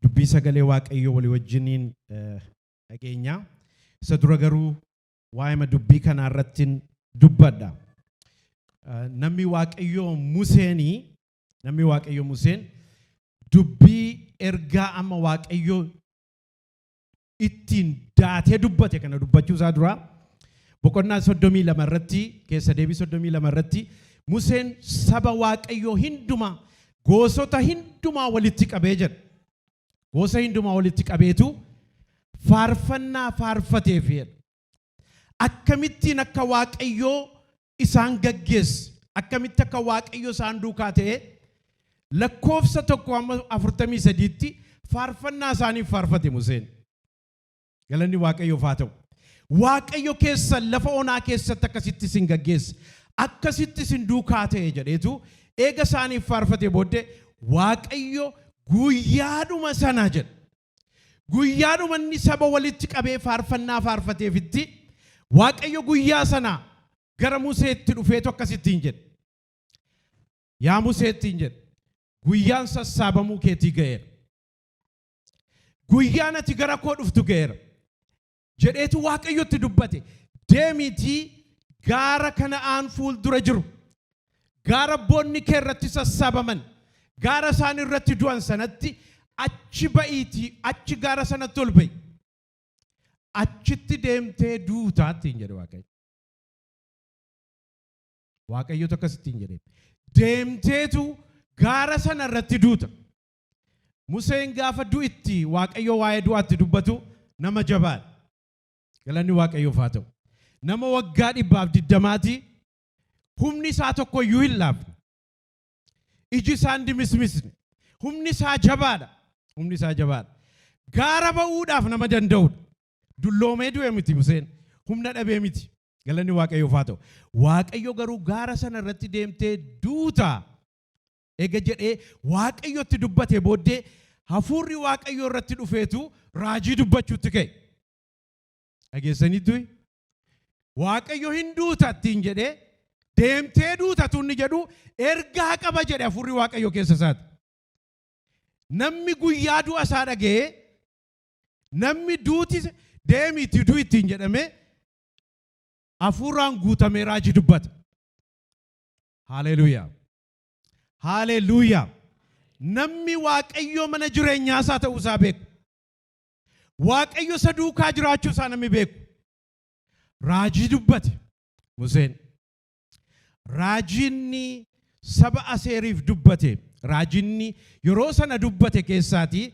dubbii sagalee waaqayyoo walii wajjiniin dhageenya. Isa dura garuu waa'ee dubbii kanaa irratti dubbadha. Namni waaqayyoo Museen dubbii ergaa amma waaqayyoo ittiin daatee dubbate kana dubbachuu isaa dura boqonnaa 32 irratti keessa deebii 32 irratti Museen saba waaqayyoo hindumaa gosoota hindumaa walitti qabee jedha. Gosa hindumaa walitti qabeetu faarfannaa faarfateef jedha. Akkamittiin akka waaqayyoo isaan gaggeesse, akkamitti akka waaqayyoo isaan duukaa ta'e lakkoofsa 1:43tti faarfannaa isaaniif faarfate Museen. Galanni waaqayyoof haa ta'u. Waaqayyo keessa lafa onaa keessatti akkasitti isin gaggeesse, akkasitti isin duukaa ta'e jedheetu eega isaaniif faarfate booddee waaqayyo guyyaadhuma sana jedha. Guyyaadhuma inni saba walitti qabee faarfannaa faarfateefitti waaqayyo guyyaa sana gara Museetti dhufeetu akkasittiin jedha. Yaa Museettiin jedha. Guyyaan sassaabamuu keetii ga'eera. Guyyaan ati gara koo dhuftu ga'eera. Jedheetu waaqayyotti dubbate. Deemiitii gaara Kana'aan fuuldura jiru. Gaara boonni kee irratti sassaabaman. Gaara isaan irratti du'an sanatti achi ba'iitii achi gaara sanatti ol ba'i. Achitti deemtee duutaattiin jedhe Waaqayyo. Waaqayyotu akkasittiin jedhe. Deemteetu gaara sana irratti duuta. Museen gaafa du'itti Waaqayyo waa'ee du'aatti dubbatu nama jabaadha. Galanni Waaqayyoof haa ta'u. Nama waggaa 120 humni isaa tokko iyyuu hin laafne. Iji isaa hin dimismisne. Humni isaa jabaadha. Humni isaa jabaadha. Gaara ba'uudhaaf nama danda'udha. Dulloomee du'e miti Museen. Humna dhabee miti. Galanni Waaqayyoof haa ta'u. Waaqayyo garuu gaara sana irratti deemtee duuta. Eega jedhee Waaqayyotti dubbate booddee hafuurri Waaqayyo irratti dhufeetu raajii dubbachuutti ka'e. Dhageessaniitu Waaqayyo hin duutattiin jedhee deemtee duutatu inni jedhu ergaa qaba jedhe hafuurri Waaqayyo keessa isaati. Namni guyyaa du'a isaa dhaga'ee namni duuti deemiitti du'ittiin jedhame hafuuraan guutamee raajii dubbata. Haleluuyaa. Haleluuyaa. Namni Waaqayyo mana jireenyaa isaa ta'uu isaa beeku. Waaqayyo isa duukaa jiraachuu isaa namni beeku. Raajii dubbate Museen. Raajinni saba Aseeriif dubbate. Raajinni yeroo sana dubbate keessaatii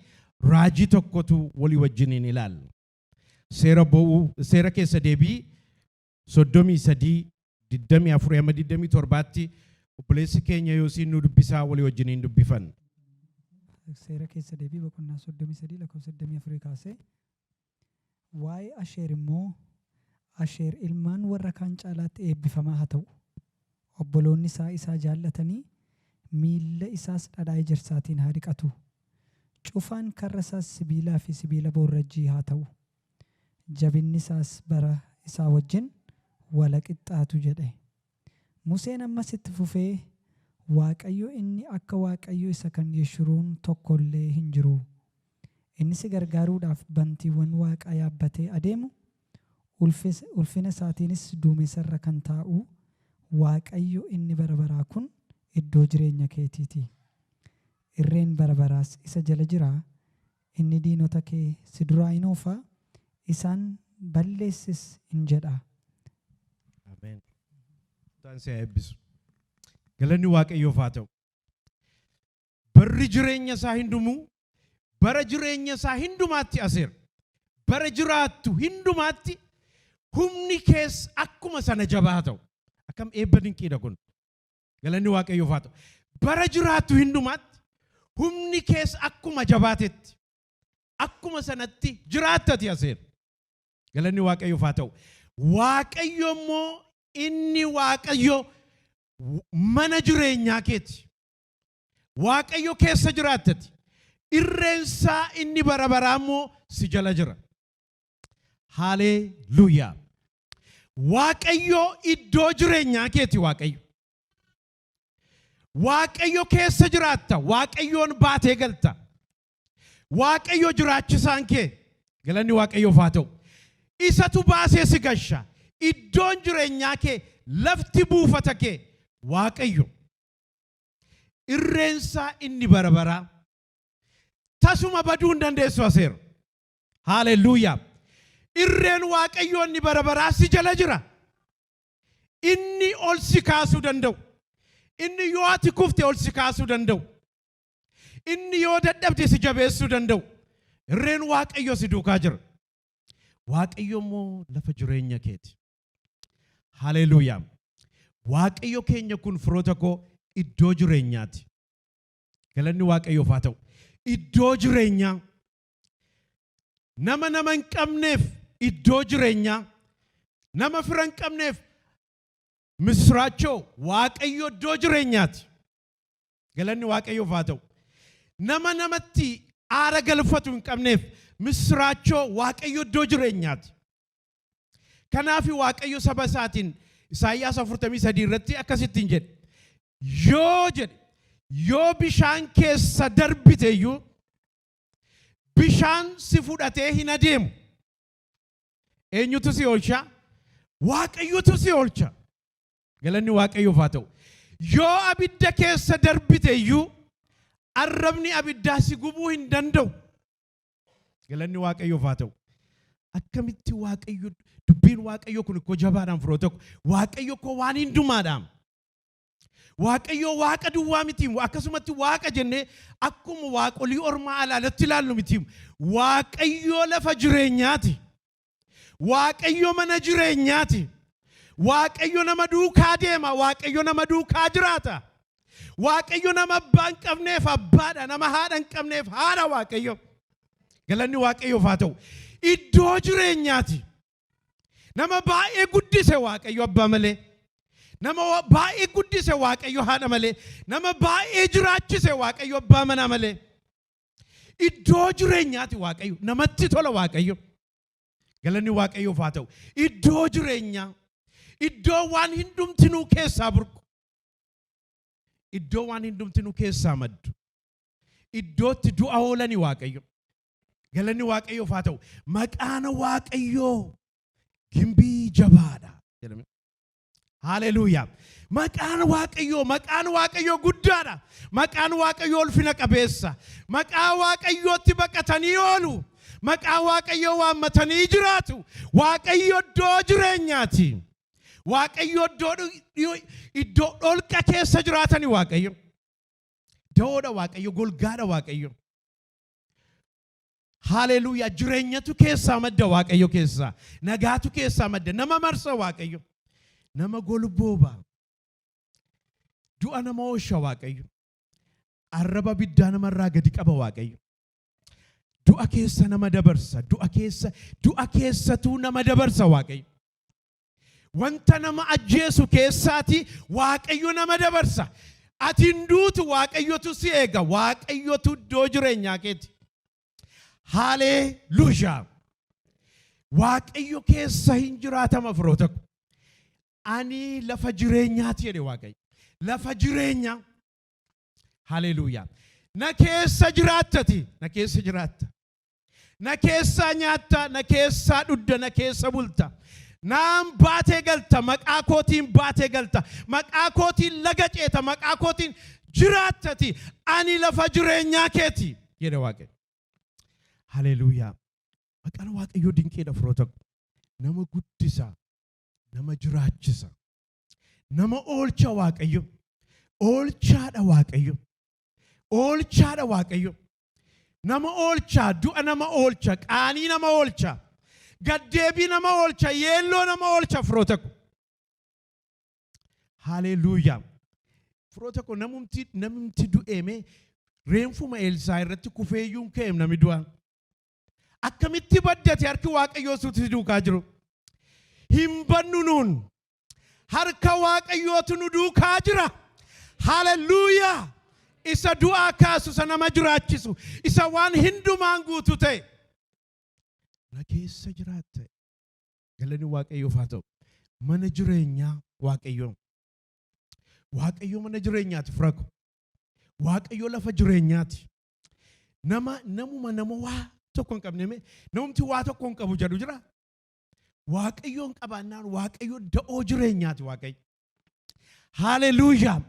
raajii tokkotu walii wajjiniin ilaalla. Seera keessa deebii 33:24-27tti obboleessi keenya Yoosiin nu dubbisaa walii wajjiniin dubbifan. Seera keessa deebii boqonnaa 33:24 kaasee waa'ee Asheer immoo Asheer ilmaan warra kaan caalaatti eebbifamaa haa ta'u. Obboloonni isaa jaallatanii miilla isaas dhadhaa ejersaatiin haa dhiqatu. Cufaan karra isaas sibiilaa fi sibiila boorrajjii haa ta'u. Jabinni isaas bara isaa wajjin wala qixxaatu jedhe. Museen ammas itti fufee Waaqayyo inni akka Waaqayyo isa kan Yeshuruun tokkollee hin jiru. Inni si gargaaruudhaaf bantiiwwan Waaqaa yaabbatee adeemu ulfina isaatiinis duumessarra kan taa'u Waaqayyo inni bara baraa kun iddoo jireenya keetiiti. Irreen bara baraas isa jala jira. Inni diinota kee si duraa hin oofa. Isaan balleessis hin jedha. Ameen. Taan si eebbisu. Galanni Waaqayyoof haa ta'u. Barri jireenya isaa hundumuu bara jireenya isaa hundumaatti Aseer. Bara jiraattu hundumaatti humni kees akkuma sana jabaa ta'u. Akkam eebba dinqiidha kun. Galanni Waaqayyoof haa ta'u. Bara jiraattu hundumaatti humni kees akkuma jabaatetti akkuma sanatti jiraattati Aseer. Galanni Waaqayyoof haa ta'u. Waaqayyo immoo inni Waaqayyo mana jireenyaa keeti. Waaqayyo keessa jiraattati. Irreensaa inni bara baraa immoo si jala jira. Haleluuyaa. Waaqayyo iddoo jireenyaa keeti Waaqayyo. Waaqayyo keessa jiraatta. Waaqayyoon baatee galta. waaqayyo jiraachisaan kee galanni waaqayyoof haa ta'u isatu baasee si gasha iddoon jireenyaa kee lafti buufata kee waaqayyo irreensaa inni barabaraa tasuma baduu hin dandeessu aseera haleluuyaa irreen waaqayyo inni barabaraa si jala jira inni ol si kaasuu danda'u inni yoo ati kufte ol si kaasuu danda'u inni yoo dadhabde si jabeessuu danda'u irreen waaqayyo si duukaa jira waaqayyo immoo lafa jireenya keeti haleluuyaa waaqayyo keenya kun firoota koo iddoo jireenyaati galanni waaqayyoof haa ta'u iddoo jireenyaa nama hin qabneef iddoo jireenyaa nama fira hin qabneef misraachoo waaqayyo iddoo jireenyaati galanni waaqayyoof haa ta'u nama namatti aara galfatu hin qabneef misraachoo waaqayyo iddoo jireenyaati kanaaf waaqayyo saba isaatiin Isaayyaas 43 irratti akkasittiin jedhe yoo bishaan keessa darbite iyyuu bishaan si fudhatee hin adeemu eenyutu si oolcha waaqayyotu si oolcha galanni waaqayyoof haa ta'u yoo abidda keessa darbite iyyuu arrabni abiddaa si gubuu hin danda'u galanni waaqayyoof haa ta'u akkamitti waaqayyo dubbiin waaqayyo kun ko jabaadhaan firoota waaqayyo ko waan hundumaadhaan waaqayyo waaqa duwwaa miti akkasumatti waaqa jennee akkuma waaqolii ormaa alaalatti ilaallu miti waaqayyo lafa jireenyaati waaqayyo mana jireenyaati waaqayyo nama duukaa deema waaqayyo nama duukaa jiraata waaqayyo nama abbaa hin qabneef abbaadha nama haadha hin qabneef haadha waaqayyo galanni waaqayyoof haa ta'u iddoo jireenyaati nama baay'ee guddise waaqayyo abbaa malee nama baay'ee guddise waaqayyo haadha malee nama baay'ee jiraachise waaqayyo abbaa manaa malee iddoo jireenyaati waaqayyo namatti tola waaqayyo galanni waaqayyoof haa ta'u iddoo jireenyaa iddoo waan hundumtinuu keessaa burqu iddoo waan hundumtinuu keessaa maddu iddootti du'a oolani waaqayyo galanni waaqayyoof haa ta'u maqaan waaqayyoo gimbii jabaadha jedhame haleluuyaa maqaan waaqayyoo guddaadha maqaan waaqayyoo ulfina qabeessa maqaa waaqayyootti baqatanii oolu maqaa waaqayyoo waammatanii jiraatu waaqayyo iddoo jireenyaati waaqayyo iddoo dholqa keessa jiraatani waaqayyo doodha waaqayyo golgaadha waaqayyo haleluuyaa jireenyatu keessaa madda waaqayyo keessaa nagaatu keessaa madda nama marsa waaqayyo nama golbooba du'a nama oosha waaqayyo arraba biddaa namarraa gadi qaba waaqayyo du'a keessa nama dabarsa du'a keessatuu nama dabarsa waaqayyo wanta nama ajjeesu keessaati waaqayyo nama dabarsa ati hinduutu waaqayyotu si eega waaqayyotu iddoo jireenyaa keeti haleluuyaa waaqayyo keessa hin jiraatama firoota ani lafa jireenyaati jedhe waaqayyo lafa jireenya haleluuyaa na keessa jiraattati na keessa jiraatta na keessa nyaatta na keessa dhudda na keessa bulta naan baatee galta maqaa kootiin baatee galta maqaa kootiin laga ceeta maqaa kootiin jiraattati ani lafa jireenyaa keeti jedhe waaqayyo haleluuyaa maqaan waaqayyoo dinqiidha firoota nama guddisa nama jiraachisa nama oolcha waaqayyo oolchaadha waaqayyo nama oolcha du'a nama oolcha qaanii nama oolcha gaddeebii nama oolcha yeelloo nama oolcha firoota haleluuyaa firoota namumti du'eeme reenfuma Eelsaa irratti kufeeyyuun ka'eem nami du'a akkamitti baddate harki waaqayyoo suutti duukaa jiru hin bannu nuun harka waaqayyootu nu duukaa jira haleluuyaa isa du'aa kaasu isa nama jiraachisu isa waan hundumaan guutu ta'e na keessa jiraatte galanni waaqayyoof haa ta'u mana jireenyaa waaqayyoo mana jireenyaati firako waaqayyoo lafa jireenyaati nama waa tokko hin qabne namumti waa tokko hin qabu jedhu jira. Waaqayyoon qabaannaan Waaqayyo da'oo jireenyaati Waaqayyo. Haleluuyaa.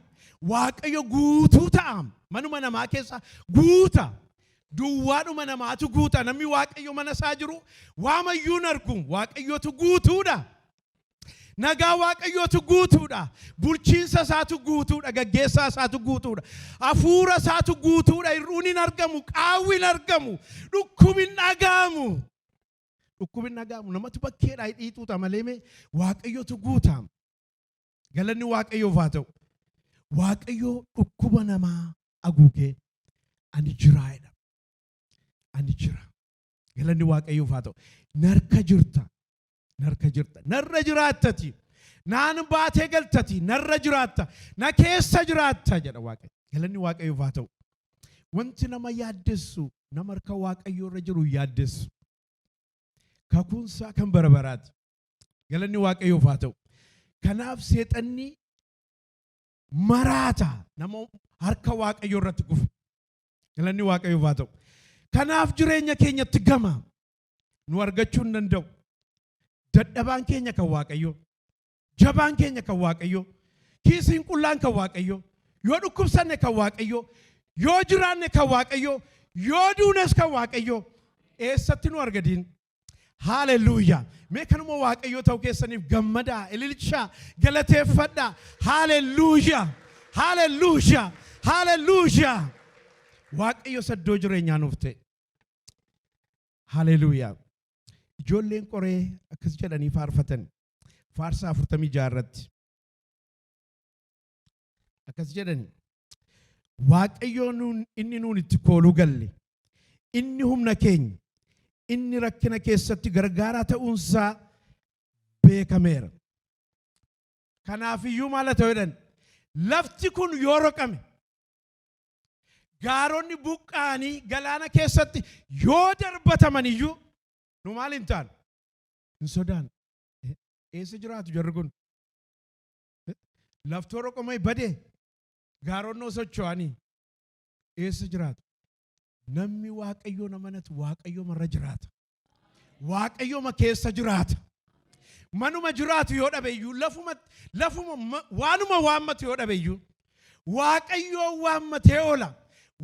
Waaqayyo guutuu ta'a. Manuma namaa keessa guuta. Duwwaadhuma namaatu guuta. Namni Waaqayyo mana isaa jiru waamayyuu hin argu. Waaqayyotu guutuudha. Nagaa Waaqayyootu guutuudha. Bulchiinsa isaatu guutuudha. Gaggeessaa isaatu guutuudha. Hafuura isaatu guutuudha. Hir'uun hin argamu. Qaawwi hin argamu. Dhukkubni hin dhaga'amu. Dhukkubni hin dhaga'amu. Namatu bakkeedhaa hidhiituuta malee Waaqayyootu guuta. Galanni Waaqayyoof haa ta'u. Waaqayyo dhukkuba namaa haguugee ani jiraadha. Ani jira. Galanni Waaqayyoof haa ta'u. Narka jirta. Narka jirta. Narra jiraattati. Naan baatee galtati. Narra jiraatta. Na keessa jiraatta jedha Waaqayyo. Galanni Waaqayyoof haa ta'u. Wanti nama yaaddessu nama harka Waaqayyoo irra jiru yaaddessu. Kakuunsaa kan barabaraati. Galanni Waaqayyoof haa ta'u. Kanaaf seexanni maraata nama harka Waaqayyoo irratti kufe. Galanni Waaqayyoof haa ta'u. Kanaaf jireenya keenyatti gama nu argachuu hin danda'u. Dadhabaan keenya kan Waaqayyoo. Jabaan keenya kan Waaqayyoo. Kiisiin qullaan kan Waaqayyoo. Yoo dhukkubsanne kan Waaqayyoo. Yoo jiraanne kan Waaqayyoo. Yoo duunes kan Waaqayyoo. Eessatti nu argadiin? Haleluuyaa. Mee kanuma Waaqayyoo ta'uu keessaniif gammadaa, ililchaa, galateeffadhaa. Haleluuyaa. Haleluuyaa. Haleluuyaa. Waaqayyo saddoo jireenyaa nuuf ta'e. Haleluuyaa. Ijoolleen qoree akkas jedhanii faarfatan. Faarsaa 46 irratti. Akkas jedhani. Waaqayyoon inni nuun itti kooluu galle. Inni humna keenya. Inni rakkina keessatti gargaaraa ta'uunsaa beekameera. Kanaafiyyuu maal haa ta'u jedhan. Lafti kun yoo roqame. Gaaronni buqqaanii galaana keessatti yoo darbataman iyyuu nu maal hin taanu? Hin sodaannu. Eessa jiraatu jarri kun? Laftoo roqamee badee gaaronnoo socho'anii eessa jiraatu? Namni Waaqayyoo namanatu Waaqayyoo marra jiraata. Waaqayyoo keessa jiraata. Manuma jiraatu yoo dhabe iyyuu lafuma waanuma waammatu yoo dhabe iyyuu Waaqayyoo waammatee oola.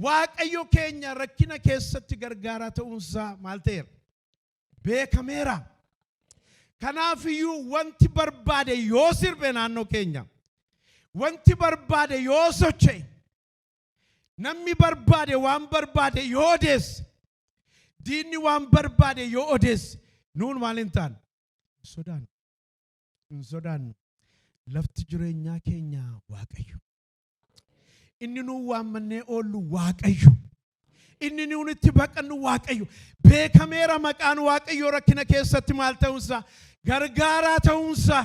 Waaqayyo keenya rakkina keessatti gargaaraa ta'uunsaa maal ta'eera? Beekameera. Kanaafiyyuu wanti barbaade yoo sirbe naannoo keenya, wanti barbaade yoo socho'e, namni barbaade waan barbaade yoo odeesse, diinni waan barbaade yoo odeesse, nuun maal hin taane? Hin sodaannu. Hin sodaannu. Lafti jireenyaa keenya Waaqayyo. Inni nu waammannee oollu Waaqayyo. Inni nuun itti baqannu Waaqayyo. Beekameera maqaan Waaqayyo rakkina keessatti maal ta'uunsaa? Gargaaraa ta'uunsaa.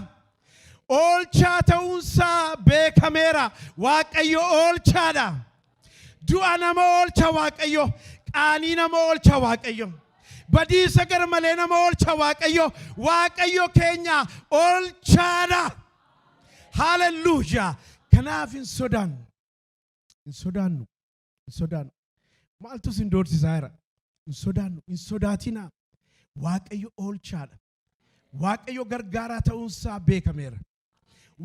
Oolchaa ta'uunsaa beekameera. Waaqayyo oolchaadha. Du'a nama oolcha Waaqayyo. Qaanii nama oolcha Waaqayyo. Badiisa garmalee nama oolcha Waaqayyo. Waaqayyo keenya oolchaadha. Haleluuyaa. Kanaaf hin sodaannu. Hin sodaannu. Hin sodaannu. Maaltu sin doorsisaa jira? Hin sodaannu. Hin sodaatinaa. Waaqayyo oolchaadha. Waaqayyo gargaaraa ta'uunsaa beekameera.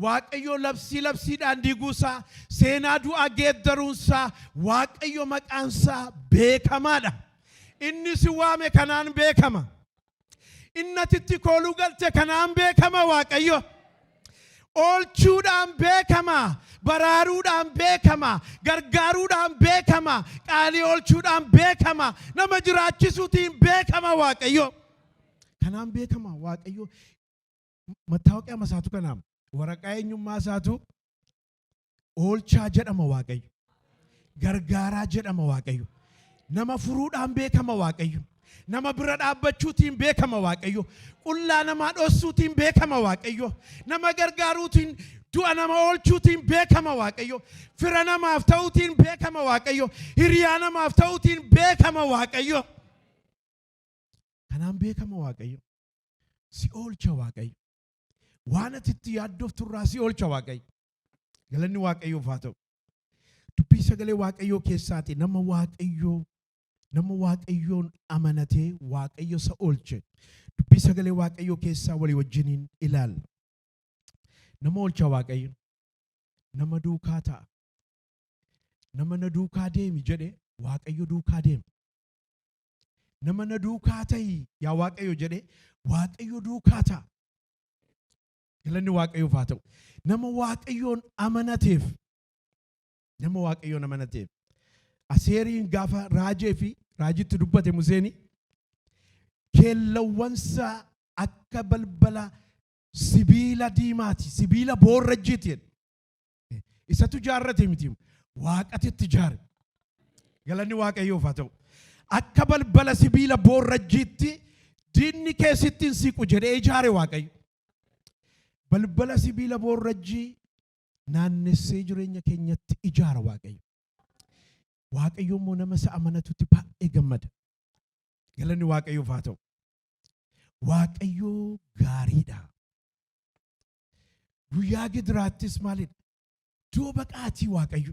Waaqayyo labsiidhaan diiguusaa, seenaa du'aa geeddaruunsaa, Waaqayyo maqaansaa beekamaadha. Inni si waame kanaan beekama. Inni atitti kooluu galte kanaan beekama Waaqayyo. Oolchuudhaan beekama. Baraaruudhaan beekama. Gargaaruudhaan beekama. Qaalii oolchuudhaan beekama. Nama jiraachisuutiin beekama Waaqayyo. Kanaan beekama Waaqayyo. Mattaawoqiyaa masaatu kanaam. Waraqaa eenyummaa isaatu oolchaa jedhama Waaqayyo. Gargaaraa jedhama Waaqayyo. Nama furuudhaan beekama Waaqayyo. Nama bira dhaabbachuutiin beekama Waaqayyo. Qullaa namaa dhossuutiin beekama Waaqayyo. Nama gargaaruutiin du'a nama oolchuutiin beekama Waaqayyo. Fira namaaf ta'uutiin beekama Waaqayyo. Hiriyaa namaaf ta'uutiin beekama Waaqayyo. Kanaan beekama Waaqayyo. Si oolcha Waaqayyo. Waan ati itti yaaddoftu irraa si oolcha Waaqayyo. Galanni Waaqayyoof haa ta'u. Dubbii sagalee Waaqayyoo keessaati nama Waaqayyoo nama waaqayyoon amanatee waaqayyo isa oolche dubbii sagalee waaqayyoo keessaa walii wajjiniin ilaalla. Nama oolcha waaqayyo, nama duukaa ta'a. Nama na duukaa deemi jedhe waaqayyo duukaa deema. Nama na duukaa ta'i yaa waaqayyo jedhe waaqayyo duukaa ta'a. Galanni waaqayyoof haa ta'u. Nama waaqayyoon amanateef, nama waaqayyoon amanateef. Aseeriin gaafa raajee fi raajitti dubbate Museeni keellawwansa akka balbala sibiila diimaati, sibiila boorrajjiiti. Isatu jaarrate miti, waaqatitti jaare. Galanni waaqayyoof haa ta'u. Akka balbala sibiila boorrajjiitti diinni keessatti hin siqu jedhee ijaare waaqayyo. Balbala sibiila boorrajjii naannessee jireenya keenyatti ijaara waaqayyo. Waaqayyo immoo nama isa amanatutti baay'ee gammada. Galanni waaqayyoof haa ta'u. Waaqayyo gaariidha. Guyyaa gidiraattis maalidha? Iddoo baqaatii waaqayyo.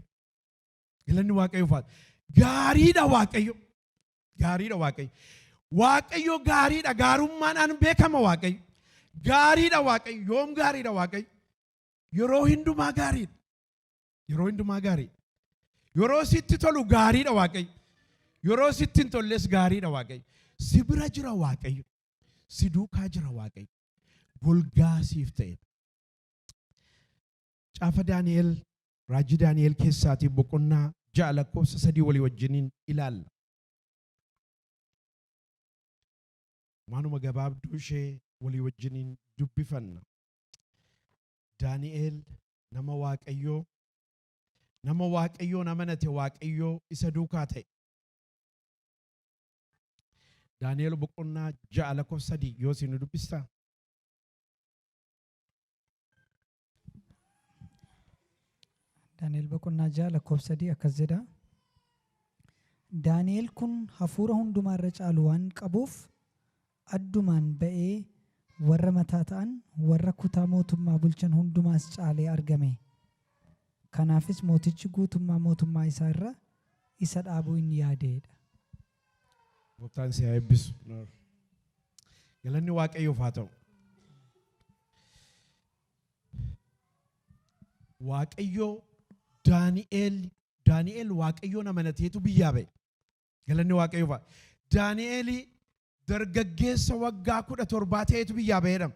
Galanni waaqayyoof haa ta'u. Gaariidha waaqayyo. Gaariidha waaqayyo. Waaqayyo gaariidha. Gaarummaadhaan beekama waaqayyo. Gaariidha waaqayyo. Yoom gaariidha waaqayyo? Yeroo hundumaa gaariidha. Yeroo hundumaa gaariidha. Yeroo sitti tolu gaariidha waaqayyo. Yeroo sitti hin tolles gaariidha waaqayyo. Si bira jira waaqayyo. Si duukaa jira waaqayyo. Golgaa siif ta'e. Caafa Daani'el, raajii Daani'el keessaatii boqonnaa 6:3 walii wajjiniin ilaalla. Waanuma gabaabduu ishee walii wajjiniin dubbifanna. Daani'el nama waaqayyoo, nama waaqayyoon amanate waaqayyoo isa duukaa ta'e. Daani'el boqonnaa 6:3 yoo isin dubbistaa. Daani'el boqonnaa 6:3 akkas jedha. Daani'el kun hafuura hundumaarra caalu waan qabuuf addumaan ba'ee warra mataa ta'an warra kutaa mootummaa bulchan hundumaas caalee argame. Kanaafis mootichi guutummaa mootummaa isaa irra isa dhaabuu hin yaadeedha. Gooftaan si haa eebbisu. Galanni waaqayyoof haa ta'u. Waaqayyoo Daani'el waaqayyoon amanateetu biyyaa ba'e. Galanni waaqayyoof haa ta'u. Daani'el dargaggeessa waggaa 17 ta'etu biyyaa ba'eedha.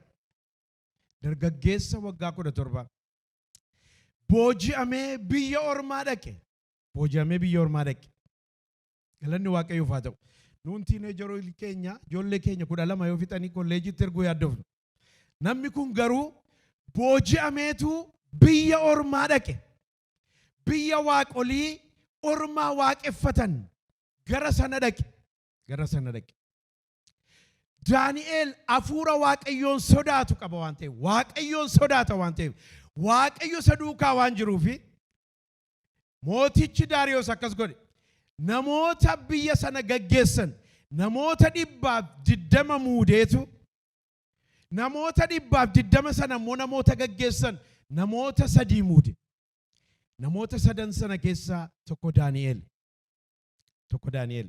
Dargaggeessa waggaa 17. Booji'amee biyya ormaa dhaqe. Booji'amee biyya ormaa dhaqe. Galanni waaqayyoof haa ta'u. Nuun tiineejaroonni keenya, ijoollee keenya 12 yoo fixanii kolleejitti erguu yaaddofnu. Namni kun garuu booji'ameetu biyya ormaa dhaqe. Biyya waaqolii ormaa waaqeffatan gara sana dhaqe. Gara sana dhaqe. Daani'el hafuura waaqayyoon sodaatu qaba waan ta'eef, waaqayyoon sodaata waan ta'eef, waaqayyo isa duukaa waan jiruufi mootichi Daariyoos akkas godhe. Namoota biyya sana gaggeessan namoota 120 muudeetu, namoota 120 sana immoo namoota gaggeessan namoota 3 muude. Namoota 3 sana keessaa tokko Daani'el. Tokko Daani'el.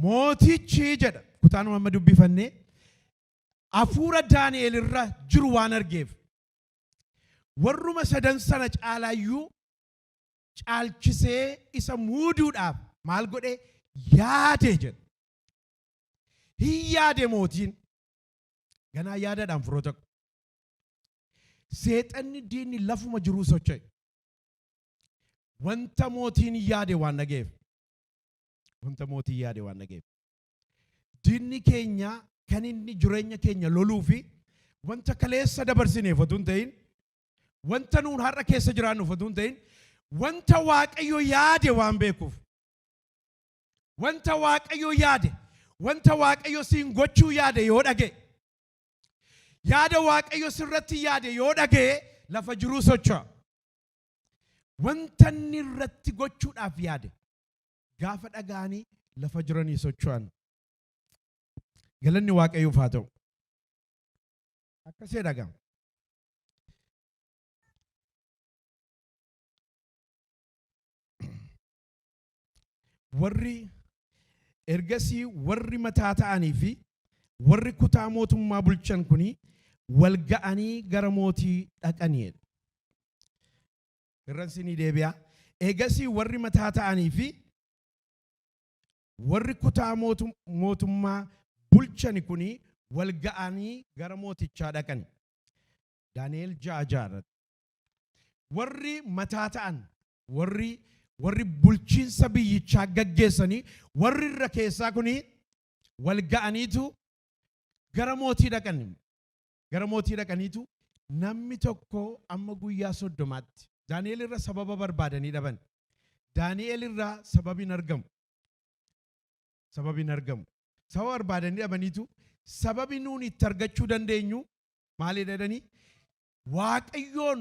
Mootichi jedha kutaanuma amma dubbifannee hafuura Daani'el irra jiru waan argeef warruma 3 sana caalaayyuu caalchisee isa muuduudhaaf maal godhe yaade jedha. Hin yaade mootiin. Ganaa yaadaadhaan firoota. Seexanni diinni lafuma jiruu socho'e. Wanta mootiin yaade waan dhageef. Wanta mootiin yaade waan dhageef. Diinni keenya kan inni jireenya keenya loluu fi wanta kaleessa dabarsineef otoo hin ta'in, wanta nuun har'a keessa jiraannuuf otoo hin ta'in, wanta waaqayyo yaade waan beekuuf. Wanta waaqayyo yaade, wanta waaqayyo siin gochuu yaade yoo dhage, yaada waaqayyo sirratti yaade yoo dhage lafa jiruu socho'a. Wanta inni irratti gochuudhaaf yaade gaafa dhagaanii lafa jiranii socho'an. Galanni waaqayyoof haa ta'u. Akkasii dhaga'ama. warri ergasii warri mataa ta'anii fi warri kutaa mootummaa bulchan kuni wal ga'anii gara mootii dhaqanii. Irransi ni deebi'a. Eegasii warri mataa ta'anii fi warri kutaa mootummaa bulchan kuni wal ga'anii gara mootichaa dhaqan. Daani'el 6:6. Warri mataa ta'an warri bulchiinsa biyyichaa gaggeessanii warri irra keessaa kuni wal ga'aniitu gara mootii dhaqan. Gara mootii dhaqaniitu namni tokko amma guyyaa 30tti Daani'el irra sababa barbaadanii dhaban. Daani'el irra sababin argamu. Sababin argamu. Sababa barbaadanii dhabaniitu sababi nuun itti argachuu dandeenyu maali jedhanii Waaqayyoon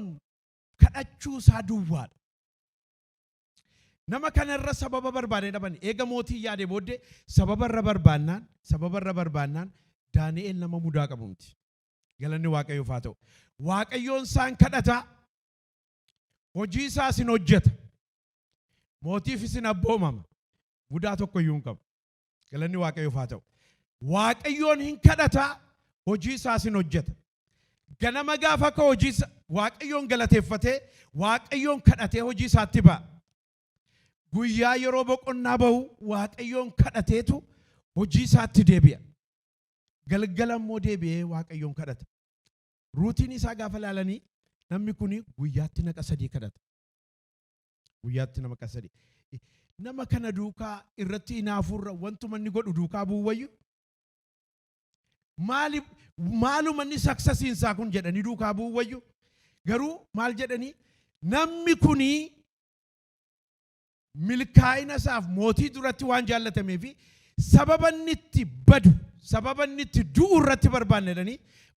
kadhachuu isaa duwwaadha. Nama kanarra sababa barbaadanii dhaban. Eega mootii yaade booddee sababarra barbaannaan Daani'el nama mudaa qabu miti. Galanni Waaqayyoof haa ta'u. Waaqayyoon isaan kadhata. Hojii isaa isin hojjeta. Mootiif isin abboomama. Mudaa tokko iyyuu hin qabu. Galanni Waaqayyoof haa ta'u. Waaqayyoon hin kadhata. Hojii isaa isin hojjeta. Ganama gaafa ka hojii Waaqayyoon galateeffatee Waaqayyoon kadhatee hojii isaatti ba'a. Guyyaa yeroo boqonnaa bahu Waaqayyoon kadhateetu hojii isaatti deebi'a. Galgala immoo deebi'ee Waaqayyoon kadhata. Ruutiin isaa gaafa laalanii namni kuni guyyaatti naqa 3 kadhata. Guyyaatti naqa 3. Nama kana duukaa irratti hinaafurra wantuma inni godhu duukaa bu'uwayyu. Maaluma inni saksasiinsaa kun jedhanii duukaa bu'uwayyu. Garuu maal jedhanii namni kuni milkaa'ina isaaf mootii duratti waan jaallatameef sababa inni itti badu sababa inni itti du'u irratti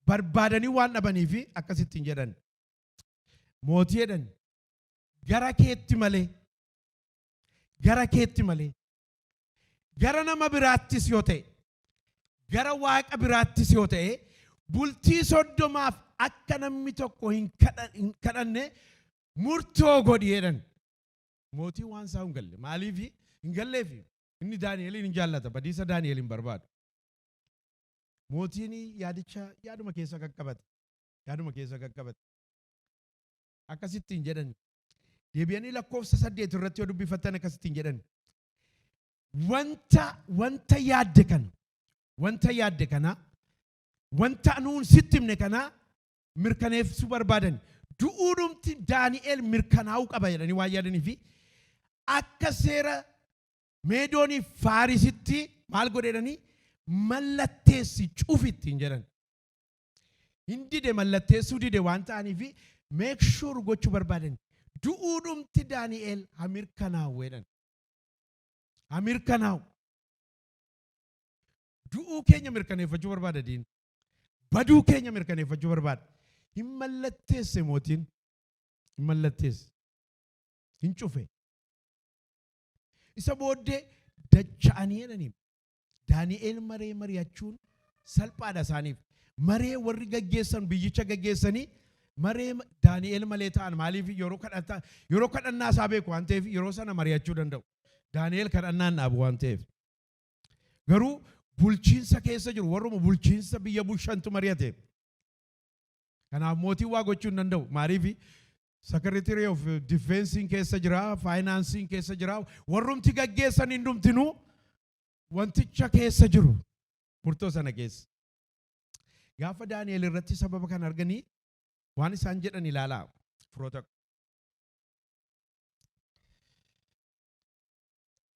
barbaadanii waan dhabaniif akkasittiin jedhan. Mootii jedhan gara keetti malee gara nama biraattis yoo ta'e gara waaqa biraattis yoo ta'e bultii 30 akka namni tokko hin kadhanne murtoo godhi jedhan. Mootii waan isaa hin galle maaliif hin galleef inni Daani'elin hin jaallata badiisa Daani'elin barbaadu. Mootiin yaaduma keessa qaqqabate. Akkasittiin jedhan. Deebi'anii lakkoofsa 8 irratti yoo dubbifattan akkasittiin jedhan. Wanta yaadde kana wanta nuun sitti himne kana mirkaneessuu barbaadan. Du'uudhumti Daani'el mirkanaa'uu qaba jedhanii waan yaadanii fi akka seera Meedoonii Faarisitti maal godhanii mallatteessi cufittiin jedhan. Hin dide mallatteessuu dide waan ta'aniif make sure gochuu barbaadan. Du'uudhumti Daani'el haa mirkanaa'u jedhan. Haa mirkanaa'u. Du'uu keenya mirkaneeffachuu barbaada diin. Baduu keenya mirkaneeffachuu barbaada. Hin mallatteesse mootiin. Hin mallatteesse. Hin cufe. Isa booddee dacha'anii jedhaniin. Daani'el maree mari'achuun salphaadha isaaniif. Maree warri gaggeessan biyyicha gaggeessanii maree Daani'el malee ta'an maaliif yeroo kadhannaa isaa beeku waan ta'eef yeroo sana mari'achuu danda'u. Daani'el kadhannaan dhaabu waan ta'eef. Garuu bulchiinsa keessa jiru warruma bulchiinsa biyya bulchantu mari'ate. Kanaaf mootii waa gochuu hin danda'u. Maaliif Secretary of Defense keessa jira, Finance keessa jira, warrumti gaggeessan hundumtinuu wanticha keessa jiru. Murtoo sana keessa. Gaafa Daani'el irratti sababa kan arganii waan isaan jedhan ilaalaa firoota.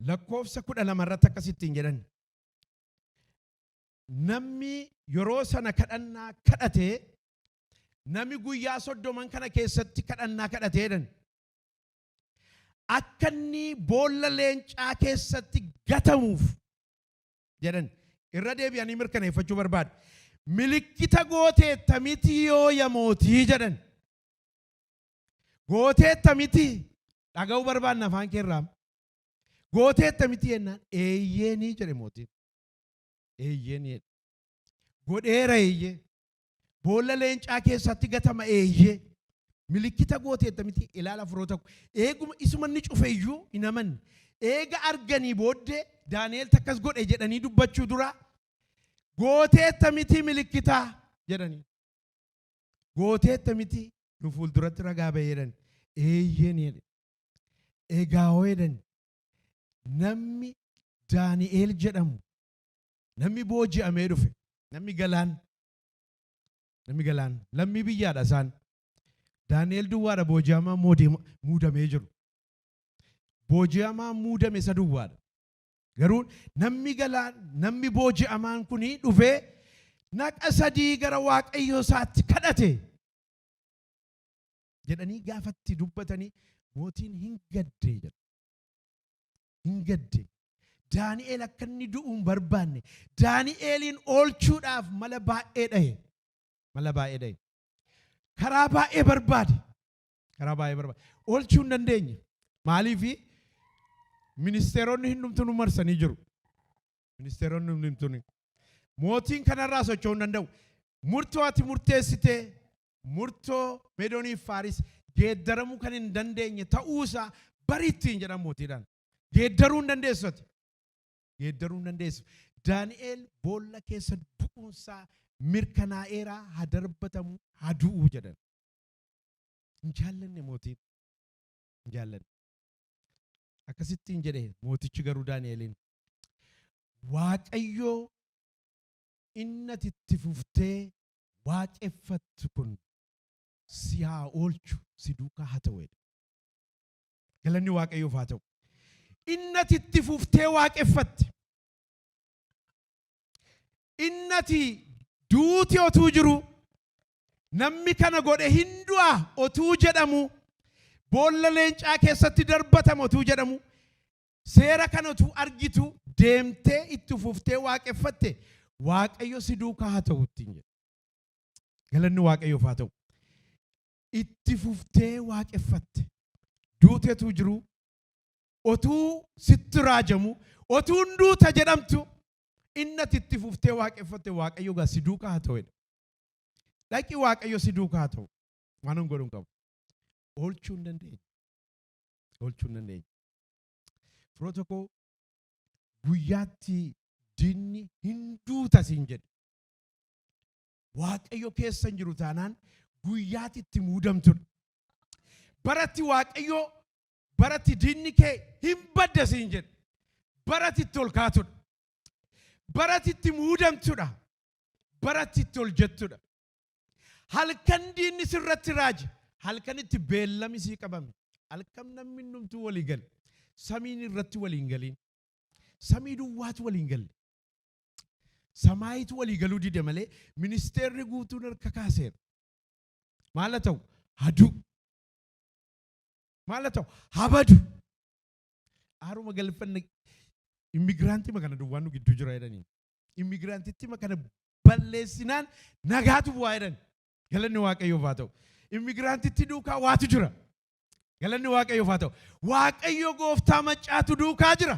Lakkoofsa 12 irratti akkasittiin jedhan. Namni yeroo sana kadhannaa kadhatee namni guyyaa 30 kana keessatti kadhannaa kadhatee jedhan. Akka inni boolla leencaa keessatti gatamuuf jedhan. Irra deebi'anii mirkaneeffachuu barbaadu. Milikkita gooteetta miti yoo yaa mootii jedhan. Gooteetta miti dhaga'uu barbaadna afaan keerraa. Gooteetta miti jennaan eeyyeenii jedhe mootiin. Eeyyeenii godheera eeyyee. Boolla leencaa keessatti gatama eeyyee. Milikkita gooteetta miti ilaala firoota. Eeguma isuma inni cufe iyyuu hin amanne. eega arganii booddee Daani'eel takkas godhe jedhanii dubbachuu dura gooteetta miti milikitaa jedhanii. Gooteetta miti nu fuulduratti ragaa ba'ee jedhan. Eeyyeen jedhe. Egaa hoo jedhan namni Daani'eel jedhamu namni booji'amee dhufe namni galaan lammii biyyaadha isaan. Daani'eel duwwaadha booji'amaa muudamee jiru. Booji'amaa muudame isa duwwaadha. Garuu namni galaan namni booji'amaan kuni dhufee naqa sadii gara Waaqayyoo isaatti kadhate jedhanii gaafatti dubbatanii mootiin hin gadde jedha. Hin gadde. Daani'eel akka inni du'u hin barbaanne. Daani'eeliin oolchuudhaaf mala baay'ee dhahe. Mala baay'ee dhahe. Karaa baay'ee barbaade. Karaa baay'ee barbaade. Oolchuu hin dandeenye. Maaliif ministeeronni hundumtuu nu marsanii jiru. Ministeeronni hundumtuu mootiin kanarraa socho'uu hin danda'u. Murtoo ati murteessitee murtoo Meedoonii fi Faaris geeddaramuu kan hin dandeenye ta'uusaa bariittiin jedhan mootiidhaan. Geeddaruu hin dandeessu ati. Geeddaruu hin dandeessu. Daani'eel boolla keessa bu'uunsaa mirkanaa'eeraa haa darbatamu haa du'uu jedhan. Hin jaallanne mootiin. Hin jaallanne. Akkasittiin jedhe mootichi garuu Daani'eeliin. Waaqayyoo inni ati itti fuftee waaqeffattu kun si haa oolchu si duukaa haa ta'u. Galanni Waaqayyoof haa ta'u. Inni ati itti fuftee waaqeffatte. Inni ati duuti otuu jiru namni kana godhe hin du'a otuu jedhamu boolla leencaa keessatti darbatamu otuu jedhamu seera kana otuu argitu deemtee itti fuftee waaqeffatte Waaqayyo si duukaa haa ta'u ittiin jedhe. Galanni Waaqayyoof haa ta'u. Itti fuftee waaqeffatte. Duuteetu jiru otuu sitti raajamu otuu duuta jedhamtu inni ati itti fuftee waaqeffatte Waaqayyo gaa si duukaa haa ta'u. Dhaqi Waaqayyo si duukaa haa ta'u. Waan hin godhu qabu. Oolchuu hin dandeenye. Oolchuu hin dandeenye. Firoota koo guyyaatti diinni hin duuta siin jedhe. Waaqayyo keessa hin jiru taanaan guyyaatti itti muudamtudha. Baratti Waaqayyo baratti diinni kee hin badda siin jedhe. Baratti itti ol kaatudha. Baratti itti muudamtudha. Baratti itti ol jettudha. Halkan diinni sirratti raaje. Halkan itti beellami sii qabame. Halkan namni hundumtuu walii gale. Samiin irratti walii hin galiin. Samii duwwaatu walii hin galle. Samaayitu walii galuu dide malee ministeerri guutuun harka kaaseera. Maal haa ta'u? Hadu. Maal haa ta'u? Habadu. Haaruma galfanna immigiraantii makana duwwaan nu gidduu jira jedhanii. Immigiraantitti makana balleessinaan nagaatu bu'aa jedhan. Galanni Waaqayyoof haa ta'u. Immigiraantitti duukaa waatu jira. Galanni Waaqayyoof haa ta'u. Waaqayyo gooftaa maccaatu duukaa jira.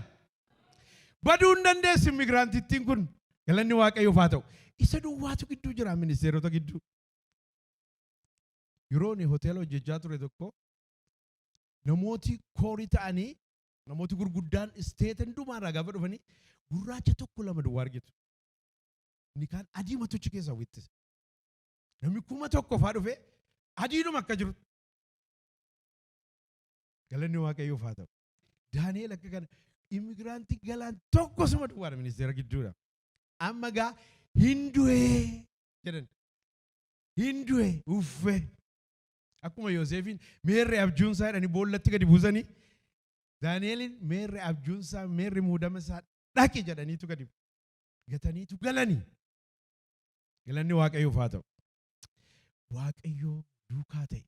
Baduu hin dandeessu immigiraantittiin kun. Galanni Waaqayyoof haa ta'u. Isa duwwaatu gidduu jira ministeerota gidduu. Yeroon hoteela hojjechaa ture tokko namooti koorii ta'anii namooti gurguddaan isteeta hundumaarraa gaafa dhufanii gurraacha tokko lama duwwaa argitu. Inni kaan adii matochi keessaa wittisa. Namni 1,000 fa'aa dhufee adiidhuma akka jiru. Galanni Waaqayyoof haa ta'u. Daani'eel akka kana immigiraantii galaan tokko suma duwwaadha ministeera gidduudha. Amma gaa hindu'ee jedhan. Hindu'ee uffee. Akkuma Yoosefiin meerree abjuunsaa jedhanii boollatti gadi buusanii Daani'eeliin meerree abjuunsaa meerree muudama isaa dhaqi jedhaniitu gadi gataniitu galanii. Galanni Waaqayyoof haa ta'u. Waaqayyoo duukaa ta'e.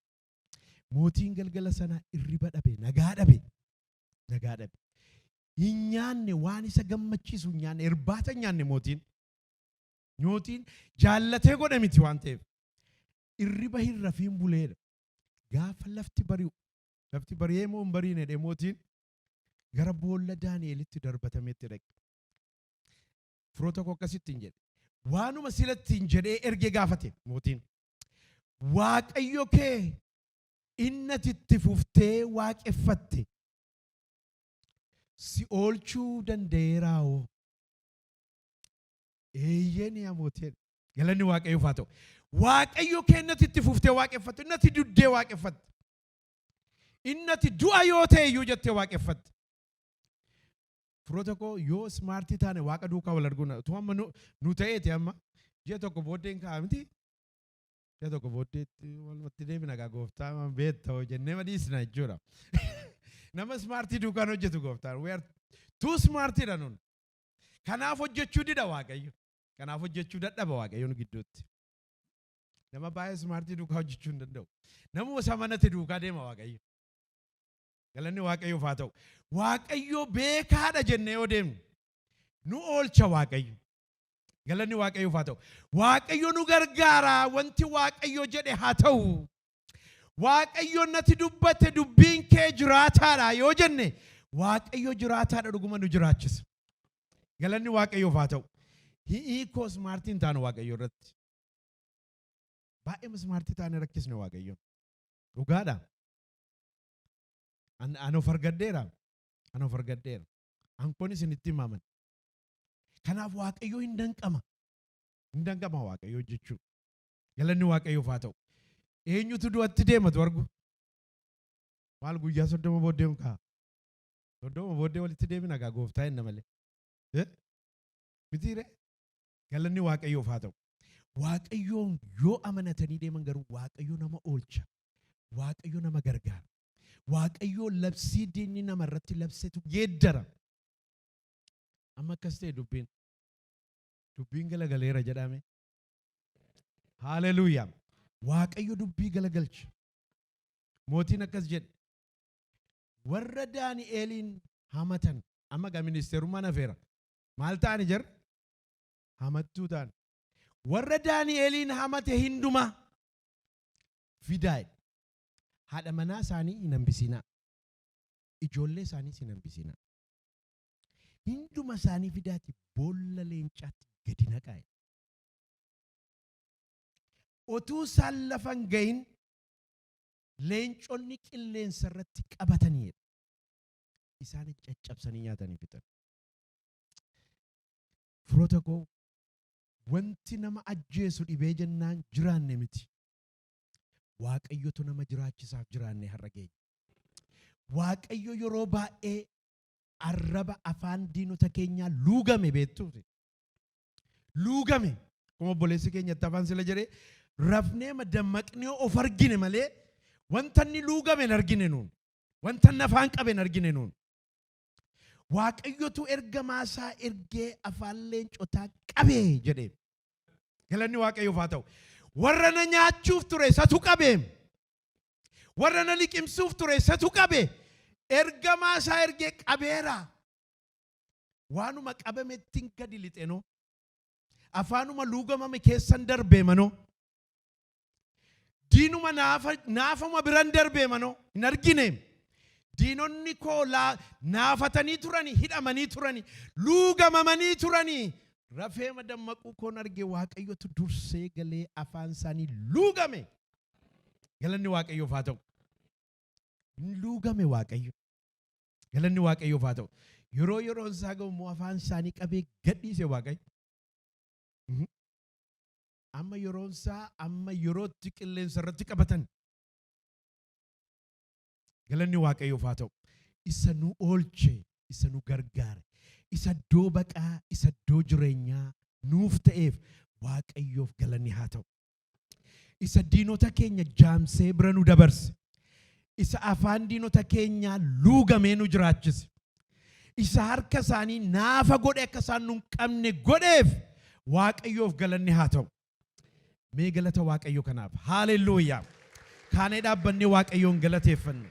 Mootiin galgala sanaa irriba dhabe, nagaa dhabe. Nagaa dhabe. Hin nyaanne waan isa gammachiisu hin nyaanne, irbaata hin nyaanne mootiin. Mootiin jaallatee godhe miti waan ta'eef. Irriba hin rafiin buleedha. Gaafa lafti bari'u, lafti bari'ee moo hin bariine jedhee mootiin gara boolla Daani'eelitti darbatameetti dhaqe. Firoota koo akkasitti hin jedhe. Waanuma silatti hin jedhee ergee gaafate mootiin. Waaqayyo kee inni ati itti fuftee waaqeffatte si oolchuu danda'eeraawoo. Eeyyeen yaa mootii. Galanni Waaqayyoof haa ta'u. Waaqayyo kennatti itti fuftee waaqeffattu. Inni ati duddee waaqeffatte. Inni ati du'a yoo ta'e iyyuu jettee waaqeffatte. Firoota koo yoo smaartii taane waaqa duukaa wal arguuna. Utuu amma nu ta'eeti amma ji'a tokko booddeen ka'a miti. Ji'a tokko booddeetti walumatti deemina gaa gooftaa beektaa jennee madiisna jechuudha. Nama smaartii duukaan hojjetu gooftaan. We are too smartii dha nun. Kanaaf hojjechuu dida Waaqayyo. Kanaaf hojjechuu dadhaba Waaqayyoon gidduutti. Nama baay'ee smaartii duukaa hojjechuu hin danda'u. Nama samanatti duukaa deema Waaqayyo. Galanni Waaqayyoof haa ta'u. Waaqayyo beekaadha jennee yoo deemnu nu oolcha Waaqayyo. Galanni Waaqayyoof haa ta'u. Waaqayyo nu gargaara wanti Waaqayyo jedhe haa ta'u. Waaqayyo natti dubbate dubbiin kee jiraataadha yoo jenne Waaqayyo jiraataadha dhuguma nu jiraachisa. Galanni Waaqayyoof haa ta'u. Hiikoo smaartiin taanu Waaqayyo irratti. Baay'ee smaartii taane rakkisne Waaqayyo. Dhugaadha. Ano fargaddeera. Ano fargaddeera. Ankoon isinitti himaman. Kanaaf Waaqayyo hin danqama. Hin danqama Waaqayyo jechuudha. Galanni Waaqayyoof haa ta'u. Eenyutu du'atti deematu argu. Maal guyyaa 30 booddee mukaa. 30 booddee walitti deemina gaa gooftaa hin malee. Mitiire galanni Waaqayyoof haa ta'u. Waaqayyoon yoo amanatanii deeman garuu Waaqayyo nama oolcha. Waaqayyo nama gargaara. Waaqayyo labsii diinni nama irratti labsetu geeddara. Amma akkas ta'e dubbiin. Dubbiin galagaleera jedhame. Haaleluyyaa. Waaqayyo dubbii galagalcha. Mootiin akkas jedhe. Warra Daani'eliin hamatan. Amma gaa ministeerummaan hafeera. Maal ta'ani jira? Hamattuu ta'an. Warra Daani'eliin hamate hindumaa fidaa'e. Haadha manaa isaanii hin hambisinaa. Ijoollee isaanii hin hambisinaa. Hinduma isaanii fidaati boolla leencaatti gadi naqaa. Otuu isaan lafa hin gahin leenconni qilleensa irratti qabatanii isaan caccabsanii nyaatanii fixan. Firoota koo wanti nama ajjeesu dhibee jennaan jiraanne miti. Waaqayyotu nama jiraachisaaf jiraanne har'a geenye. Waaqayyo yeroo baay'ee arraba afaan diinota keenyaa luugame beektuuti. Luugame. Kuma obboleessi keenyatti afaan sila jedhee rafnee madammaqnee of argine malee wanta inni luugame hin argine nuun. Wanta inni afaan qabe hin argine nuun. Waaqayyotu ergamaa isaa ergee afaan leencotaa qabee jedhee. Galanni Waaqayyoof haa ta'u. Warra na nyaachuuf ture isatu qabee. Warra na liqimsuuf ture isatu qabee. Ergamaa isaa ergee qabeera. Waanuma qabamettiin gadi lixenoo. Afaanuma luugamame keessan darbee manoo. Diinuma naafama biran darbee manoo. Hin argine. Diinonni koo naafatanii turanii, hidhamanii turanii, luugamamanii turanii. Rafee madammaquu koon argee Waaqayyotu dursee galee afaan isaanii luugame. Galanni Waaqayyoof haa ta'u. Luugame Waaqayyo. Galanni Waaqayyoof haa ta'u. Yeroon isaa ga'u afaan isaanii qabee gadhiise Waaqayyo. Amma yeroon isaa amma yerootti qilleensa irratti qabatan. Galanni Waaqayyoof haa ta'u. Isa nu oolche, isa nu gargaare, isa iddoo baqaa, isa iddoo jireenyaa nuuf ta'eef Waaqayyoof galanni haa ta'u. Isa diinota keenya jaamsee bira nu dabarse. Isa afaan diinota keenyaa luugamee nu jiraachise. Isa harka isaanii naafa godhe akka isaan nu hin qabne godheef Waaqayyoof galanni haa ta'u. Mee galata Waaqayyo kanaaf. Haaleluyyaa. Kaanee dhaabbannee Waaqayyoon galateeffanne.